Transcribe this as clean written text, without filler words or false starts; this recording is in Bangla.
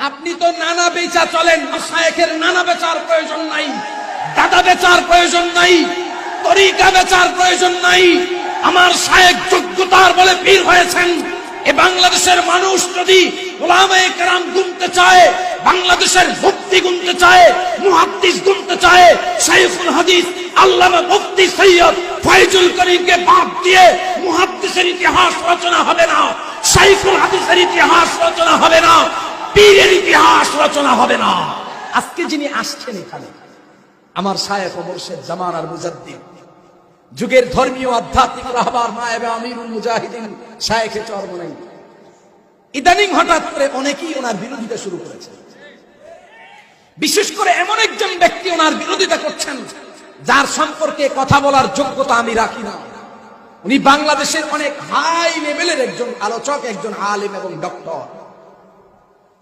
আপনি তো নানা বেচা চলেন, মাশায়েখের নানা বেচার প্রয়োজন নাই, দাদা বেচার প্রয়োজন নাই, তরিকা বেচার প্রয়োজন নাই। আমার শায়েখ যোগ্যতার বলে পীর হয়েছেন। এ বাংলাদেশের মানুষ যদি উলামায়ে কেরাম গুনতে চায়, বাংলাদেশের মুফতি গুনতে চায়, মুহাদ্দিস গুনতে চায়, শাইখুল হাদিস আল্লামা মুফতি সৈয়দ ফয়জুল করিমকে বাদ দিয়ে মুহাদ্দিসের ইতিহাস রচনা হবে না, শাইখুল হাদিসের ইতিহাস রচনা হবে না, পীরের ইতিহাস রচনা হবে না। আজকে যিনি আসছেন এখানে আমার শায়েখ ও মুর্শিদ জামানার মুজাদ্দিদ, যুগের ধর্মীয় আধ্যাত্মিক রাহবার নায়েবে আমিরুল মুজাহিদিন শায়েখে চরমনাই, ইদানিং হঠাৎ করে অনেকেই ওনার বিরোধিতা শুরু করেছে। বিশেষ করে এমন একজন ব্যক্তি ওনার বিরোধিতা করছেন যার সম্পর্কে কথা বলার যোগ্যতা আমি রাখি না। উনি বাংলাদেশের অনেক হাই লেভেলের একজন আলোচক, একজন আলেম এবং ডক্টর।